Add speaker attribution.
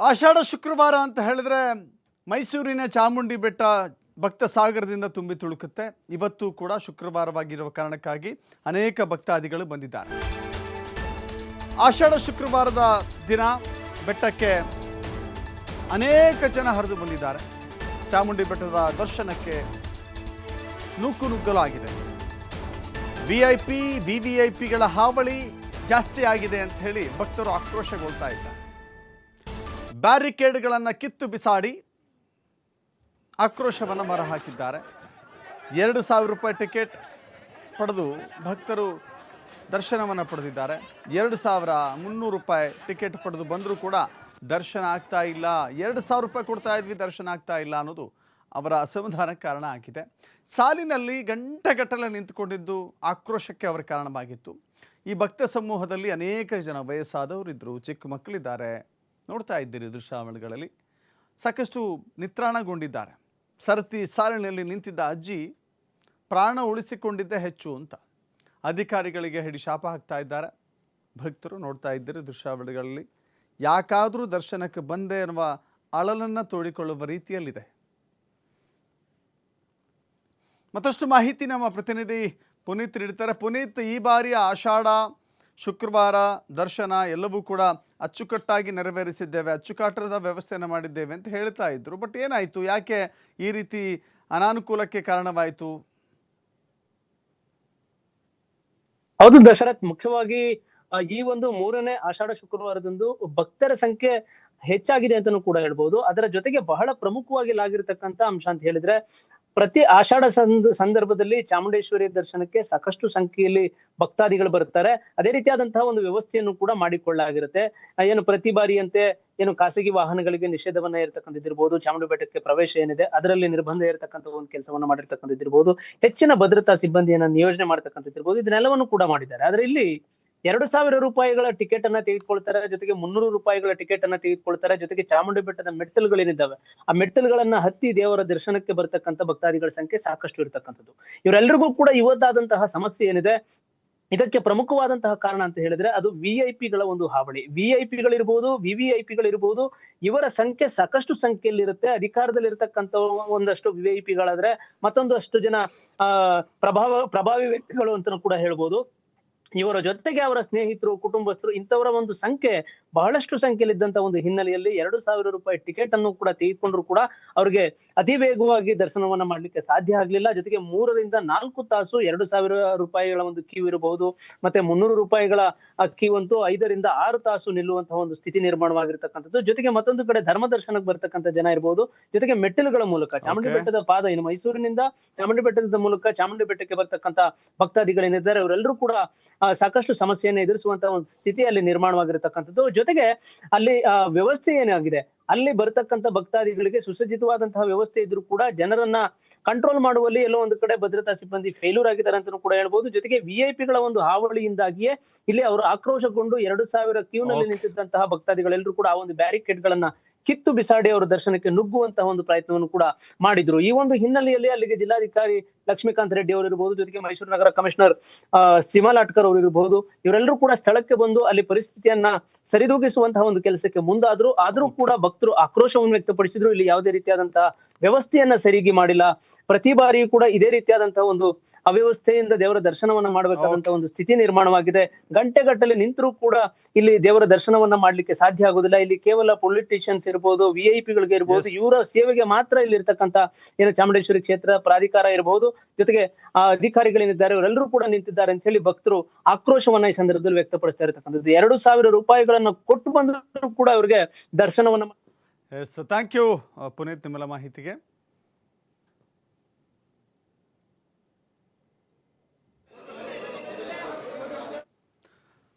Speaker 1: ಆಷಾಢ ಶುಕ್ರವಾರ ಅಂತ ಹೇಳಿದ್ರೆ ಮೈಸೂರಿನ ಚಾಮುಂಡಿ ಬೆಟ್ಟ ಭಕ್ತ ಸಾಗರದಿಂದ ತುಂಬಿ ತುಳುಕುತ್ತೆ. ಇವತ್ತು ಕೂಡ ಶುಕ್ರವಾರವಾಗಿರುವ ಕಾರಣಕ್ಕಾಗಿ ಅನೇಕ ಭಕ್ತಾದಿಗಳು ಬಂದಿದ್ದಾರೆ. ಆಷಾಢ ಶುಕ್ರವಾರದ ದಿನ ಬೆಟ್ಟಕ್ಕೆ ಅನೇಕ ಜನ ಹರಿದು ಬಂದಿದ್ದಾರೆ. ಚಾಮುಂಡಿ ಬೆಟ್ಟದ ದರ್ಶನಕ್ಕೆ ನುಗ್ಗಲಾಗಿದೆ. VIP VVIPಗಳ ಹಾವಳಿ ಜಾಸ್ತಿ ಆಗಿದೆ ಅಂತ ಹೇಳಿ ಭಕ್ತರು ಆಕ್ರೋಶಗೊಳ್ತಾ ಇದ್ದಾರೆ. ಬ್ಯಾರಿಕೇಡ್ಗಳನ್ನು ಕಿತ್ತು ಬಿಸಾಡಿ ಆಕ್ರೋಶವನ್ನು ಹೊರಹಾಕಿದ್ದಾರೆ. 2,000 ರೂಪಾಯಿ ಟಿಕೆಟ್ ಪಡೆದು ಭಕ್ತರು ದರ್ಶನವನ್ನು ಪಡೆದಿದ್ದಾರೆ. 2,300 ರೂಪಾಯಿ ಟಿಕೆಟ್ ಪಡೆದು ಬಂದರೂ ಕೂಡ ದರ್ಶನ ಆಗ್ತಾ ಇಲ್ಲ. 2,000 ರೂಪಾಯಿ ಕೊಡ್ತಾ ಇದ್ವಿ, ದರ್ಶನ ಆಗ್ತಾ ಇಲ್ಲ ಅನ್ನೋದು ಅವರ ಅಸಮಾಧಾನಕ್ಕೆ ಕಾರಣ ಆಗಿದೆ. ಸಾಲಿನಲ್ಲಿ ಗಂಟೆಗಟ್ಟಲೆ ನಿಂತುಕೊಂಡಿದ್ದು ಆಕ್ರೋಶಕ್ಕೆ ಅವರ ಕಾರಣವಾಗಿತ್ತು. ಈ ಭಕ್ತ ಸಮೂಹದಲ್ಲಿ ಅನೇಕ ಜನ ವಯಸ್ಸಾದವರಿದ್ದರು, ಚಿಕ್ಕ ಮಕ್ಕಳಿದ್ದಾರೆ. ನೋಡ್ತಾ ಇದ್ದೀರಿ ದೃಶ್ಯಾವಳಿಗಳಲ್ಲಿ ಸಾಕಷ್ಟು ನಿತ್ರಾಣಗೊಂಡಿದ್ದಾರೆ. ಸರತಿ ಸಾಲಿನಲ್ಲಿ ನಿಂತಿದ್ದ ಅಜ್ಜಿ ಪ್ರಾಣ ಉಳಿಸಿಕೊಂಡಿದ್ದೇ ಹೆಚ್ಚು ಅಂತ ಅಧಿಕಾರಿಗಳಿಗೆ ಹಿಡಿ ಶಾಪ ಹಾಕ್ತಾ ಇದ್ದಾರೆ. ಭಕ್ತರು ನೋಡ್ತಾ ಇದ್ದೀರಿ ದೃಶ್ಯಾವಳಿಗಳಲ್ಲಿ ಯಾಕಾದರೂ ದರ್ಶನಕ್ಕೆ ಬಂದೆ ಎನ್ನುವ ಅಳಲನ್ನು ತೋಡಿಕೊಳ್ಳುವ ರೀತಿಯಲ್ಲಿದೆ. ಮತ್ತಷ್ಟು ಮಾಹಿತಿ ನಮ್ಮ ಪ್ರತಿನಿಧಿ ಪುನೀತ್ ನೀಡ್ತಾರೆ. ಪುನೀತ್, ಈ ಬಾರಿಯ ಆಷಾಢ ಶುಕ್ರವಾರ ದರ್ಶನ ಎಲ್ಲವೂ ಕೂಡ ಅಚ್ಚುಕಟ್ಟಾಗಿ ನೆರವೇರಿಸಿದ್ದೇವೆ, ಅಚ್ಚುಕಟ್ಟದ ವ್ಯವಸ್ಥೆಯನ್ನು ಮಾಡಿದ್ದೇವೆ ಅಂತ ಹೇಳ್ತಾ ಇದ್ರು. ಬಟ್ ಏನಾಯಿತು? ಯಾಕೆ ಈ ರೀತಿ ಅನಾನುಕೂಲಕ್ಕೆ ಕಾರಣವಾಯಿತು?
Speaker 2: ಹೌದು ದಶರಥ್, ಮುಖ್ಯವಾಗಿ ಈ ಒಂದು 3ನೇ ಆಷಾಢ ಶುಕ್ರವಾರದಂದು ಭಕ್ತರ ಸಂಖ್ಯೆ ಹೆಚ್ಚಾಗಿದೆ ಅಂತಾನೂ ಕೂಡ ಹೇಳ್ಬೋದು. ಅದರ ಜೊತೆಗೆ ಬಹಳ ಪ್ರಮುಖವಾಗಿ ಲಾಗಿರ್ತಕ್ಕಂಥ ಅಂಶ ಅಂತ ಹೇಳಿದ್ರೆ, ಪ್ರತಿ ಆಷಾಢ ಸಂದರ್ಭದಲ್ಲಿ ಚಾಮುಂಡೇಶ್ವರಿ ದರ್ಶನಕ್ಕೆ ಸಾಕಷ್ಟು ಸಂಖ್ಯೆಯಲ್ಲಿ ಭಕ್ತಾದಿಗಳು ಬರ್ತಾರೆ. ಅದೇ ರೀತಿಯಾದಂತಹ ಒಂದು ವ್ಯವಸ್ಥೆಯನ್ನು ಕೂಡ ಮಾಡಿಕೊಳ್ಳಲಾಗಿರುತ್ತೆ. ಏನು ಪ್ರತಿ ಬಾರಿಯಂತೆ ಏನು ಖಾಸಗಿ ವಾಹನಗಳಿಗೆ ನಿಷೇಧವನ್ನ ಇರತಕ್ಕಂಥದ್ದಿರ್ಬೋದು, ಚಾಮುಂಡಿ ಬೆಟ್ಟಕ್ಕೆ ಪ್ರವೇಶ ಏನಿದೆ ಅದರಲ್ಲಿ ನಿರ್ಬಂಧ ಇರತಕ್ಕಂಥ ಒಂದು ಕೆಲಸವನ್ನ ಮಾಡಿರ್ತಕ್ಕಂಥದ್ದಿರ್ಬೋದು, ಹೆಚ್ಚಿನ ಭದ್ರತಾ ಸಿಬ್ಬಂದಿಯನ್ನ ನಿಯೋಜನೆ ಮಾಡ್ತಕ್ಕಂಥದ್ದಿರ್ಬೋದು, ಇದನ್ನೆಲ್ಲವನ್ನು ಕೂಡ ಮಾಡಿದ್ದಾರೆ. ಆದ್ರೆ ಇಲ್ಲಿ 2,000 ರೂಪಾಯಿಗಳ ಟಿಕೆಟ್ ಅನ್ನ ತೆಗೆದುಕೊಳ್ತಾರೆ, ಜೊತೆಗೆ 300 ರೂಪಾಯಿಗಳ ಟಿಕೆಟ್ ಅನ್ನ ತೆಗೆದುಕೊಳ್ತಾರೆ. ಜೊತೆಗೆ ಚಾಮುಂಡಿ ಬೆಟ್ಟದ ಮೆಟ್ಟಲುಗಳೇನಿದ್ದಾವೆ ಆ ಮೆಟ್ಟಲುಗಳನ್ನ ಹತ್ತಿ ದೇವರ ದರ್ಶನಕ್ಕೆ ಬರ್ತಕ್ಕಂಥ ಭಕ್ತಾದಿಗಳ ಸಂಖ್ಯೆ ಸಾಕಷ್ಟು ಇರ್ತಕ್ಕಂಥದ್ದು. ಇವರೆಲ್ಲರಿಗೂ ಕೂಡ ಇವತ್ತಾದಂತಹ ಸಮಸ್ಯೆ ಏನಿದೆ, ಇದಕ್ಕೆ ಪ್ರಮುಖವಾದಂತಹ ಕಾರಣ ಅಂತ ಹೇಳಿದ್ರೆ ಅದು VIP ಗಳ ಒಂದು ಹಾವಳಿ. VIP ಗಳಿರ್ಬೋದು, VVIPಗಳಿರ್ಬೋದು, ಇವರ ಸಂಖ್ಯೆ ಸಾಕಷ್ಟು ಸಂಖ್ಯೆಯಲ್ಲಿ ಇರುತ್ತೆ. ಅಧಿಕಾರದಲ್ಲಿ ಇರತಕ್ಕಂಥ ಒಂದಷ್ಟು VIP ಗಳಾದ್ರೆ ಮತ್ತೊಂದಷ್ಟು ಜನ ಪ್ರಭಾವಿ ವ್ಯಕ್ತಿಗಳು ಅಂತಾನೂ ಕೂಡ ಹೇಳ್ಬೋದು. ಇವರ ಜೊತೆಗೆ ಅವರ ಸ್ನೇಹಿತರು, ಕುಟುಂಬಸ್ಥರು, ಇಂಥವರ ಒಂದು ಸಂಖ್ಯೆ ಬಹಳಷ್ಟು ಸಂಖ್ಯೆಯಲ್ಲಿದ್ದಂತ ಒಂದು ಹಿನ್ನೆಲೆಯಲ್ಲಿ 2,000 ರೂಪಾಯಿ ಟಿಕೆಟ್ ಅನ್ನು ಕೂಡ ತೆಗೆದುಕೊಂಡ್ರು ಕೂಡ ಅವ್ರಿಗೆ ಅತಿ ವೇಗವಾಗಿ ದರ್ಶನವನ್ನ ಮಾಡ್ಲಿಕ್ಕೆ ಸಾಧ್ಯ ಆಗ್ಲಿಲ್ಲ. ಜೊತೆಗೆ 3 ರಿಂದ 4 ತಾಸು 2,000 ರೂಪಾಯಿಗಳ ಒಂದು ಕ್ಯೂ ಇರಬಹುದು, ಮತ್ತೆ 300 ರೂಪಾಯಿಗಳ ಕ್ಯೂ ಅಂತೂ 5 ರಿಂದ 6 ತಾಸು ನಿಲ್ಲುವಂತಹ ಒಂದು ಸ್ಥಿತಿ ನಿರ್ಮಾಣವಾಗಿರ್ತಕ್ಕಂಥದ್ದು. ಜೊತೆಗೆ ಮತ್ತೊಂದು ಕಡೆ ಧರ್ಮ ದರ್ಶನಕ್ಕೆ ಬರ್ತಕ್ಕಂಥ ಜನ ಇರಬಹುದು, ಜೊತೆಗೆ ಮೆಟ್ಟಿಲುಗಳ ಮೂಲಕ ಚಾಮುಂಡಿ ಬೆಟ್ಟದ ಪಾದ ಏನು ಮೈಸೂರಿನಿಂದ ಚಾಮುಂಡಿ ಬೆಟ್ಟದ ಮೂಲಕ ಚಾಮುಂಡಿ ಬೆಟ್ಟಕ್ಕೆ ಬರ್ತಕ್ಕಂಥ ಭಕ್ತಾದಿಗಳೇನಿದ್ದಾರೆ ಅವರೆಲ್ಲರೂ ಕೂಡ ಸಾಕಷ್ಟು ಸಮಸ್ಯೆಯನ್ನು ಎದುರಿಸುವಂತಹ ಒಂದು ಸ್ಥಿತಿ ಅಲ್ಲಿ ನಿರ್ಮಾಣವಾಗಿರತಕ್ಕಂಥದ್ದು. ಜೊತೆಗೆ ಅಲ್ಲಿ ವ್ಯವಸ್ಥೆ ಏನಾಗಿದೆ, ಅಲ್ಲಿ ಬರ್ತಕ್ಕಂಥ ಭಕ್ತಾದಿಗಳಿಗೆ ಸುಸಜ್ಜಿತವಾದಂತಹ ವ್ಯವಸ್ಥೆ ಇದ್ರೂ ಕೂಡ ಜನರನ್ನ ಕಂಟ್ರೋಲ್ ಮಾಡುವಲ್ಲಿ ಎಲ್ಲೋ ಒಂದು ಕಡೆ ಭದ್ರತಾ ಸಿಬ್ಬಂದಿ ಫೇಲ್ಯೂರ್ ಆಗಿದ್ದಾರೆ ಅಂತಾನೂ ಕೂಡ ಹೇಳ್ಬೋದು. ಜೊತೆಗೆ VIP ಗಳ ಒಂದು ಹಾವಳಿಯಿಂದಾಗಿಯೇ ಇಲ್ಲಿ ಅವರು ಆಕ್ರೋಶಗೊಂಡು 2,000 ಕ್ಯೂನಲ್ಲಿ ನಿಂತಿದ್ದಂತಹ ಭಕ್ತಾದಿಗಳೆಲ್ಲರೂ ಕೂಡ ಆ ಒಂದು ಬ್ಯಾರಿಕೇಡ್ ಗಳನ್ನ ಕಿತ್ತು ಬಿಸಾಡಿ ಅವರ ದರ್ಶನಕ್ಕೆ ನುಗ್ಗುವಂತಹ ಒಂದು ಪ್ರಯತ್ನವನ್ನು ಕೂಡ ಮಾಡಿದ್ರು. ಈ ಒಂದು ಹಿನ್ನೆಲೆಯಲ್ಲಿ ಅಲ್ಲಿಗೆ ಜಿಲ್ಲಾಧಿಕಾರಿ ಲಕ್ಷ್ಮೀಕಾಂತ್ ರೆಡ್ಡಿ ಅವರು ಇರಬಹುದು, ಜೊತೆಗೆ ಮೈಸೂರು ನಗರ ಕಮಿಷನರ್ ಸೀಮಾ ಲಾಟ್ಕರ್ ಅವರು ಇರಬಹುದು, ಇವರೆಲ್ಲರೂ ಕೂಡ ಸ್ಥಳಕ್ಕೆ ಬಂದು ಅಲ್ಲಿ ಪರಿಸ್ಥಿತಿಯನ್ನ ಸರಿದೂಗಿಸುವಂತಹ ಒಂದು ಕೆಲಸಕ್ಕೆ ಆದ್ರೂ ಕೂಡ ಭಕ್ತರು ಆಕ್ರೋಶವನ್ನು ವ್ಯಕ್ತಪಡಿಸಿದ್ರು. ಇಲ್ಲಿ ಯಾವುದೇ ರೀತಿಯಾದಂತಹ ವ್ಯವಸ್ಥೆಯನ್ನ ಸರಿಯಾಗಿ ಮಾಡಿಲ್ಲ. ಪ್ರತಿ ಬಾರಿಯೂ ಕೂಡ ಇದೇ ರೀತಿಯಾದಂತಹ ಒಂದು ಅವ್ಯವಸ್ಥೆಯಿಂದ ದೇವರ ದರ್ಶನವನ್ನ ಮಾಡಬೇಕಾದಂತಹ ಒಂದು ಸ್ಥಿತಿ ನಿರ್ಮಾಣವಾಗಿದೆ. ಗಂಟೆಗಟ್ಟಲೆ ನಿಂತರೂ ಕೂಡ ಇಲ್ಲಿ ದೇವರ ದರ್ಶನವನ್ನ ಮಾಡ್ಲಿಕ್ಕೆ ಸಾಧ್ಯ ಆಗುದಿಲ್ಲ. ಇಲ್ಲಿ ಕೇವಲ ಪೊಲಿಟಿಷಿಯನ್ಸ್ ಇರ್ಬೋದು, VIP ಗಳಿಗೆ ಇರ್ಬೋದು, ಇವರ ಸೇವೆಗೆ ಮಾತ್ರ ಇಲ್ಲಿ ಇರ್ತಕ್ಕಂಥ ಏನು ಚಾಮುಂಡೇಶ್ವರಿ ಕ್ಷೇತ್ರ ಪ್ರಾಧಿಕಾರ ಇರಬಹುದು, ಜೊತೆಗೆ ಅಧಿಕಾರಿಗಳೇನಿದ್ದಾರೆ ಅವರೆಲ್ಲರೂ ಕೂಡ ನಿಂತಿದ್ದಾರೆ ಅಂತ ಹೇಳಿ ಭಕ್ತರು ಆಕ್ರೋಶವನ್ನ ಈ ಸಂದರ್ಭದಲ್ಲಿ ವ್ಯಕ್ತಪಡಿಸ್ತಾ ಇರತಕ್ಕಂಥದ್ದು. 2,000 ರೂಪಾಯಿಗಳನ್ನ ಕೊಟ್ಟು ಬಂದರೂ ಕೂಡ ಅವರಿಗೆ ದರ್ಶನವನ್ನ.
Speaker 1: ಥ್ಯಾಂಕ್ ಯು ಪುನೀತ್, ನಿಮ್ಮೆಲ್ಲ ಮಾಹಿತಿಗೆ.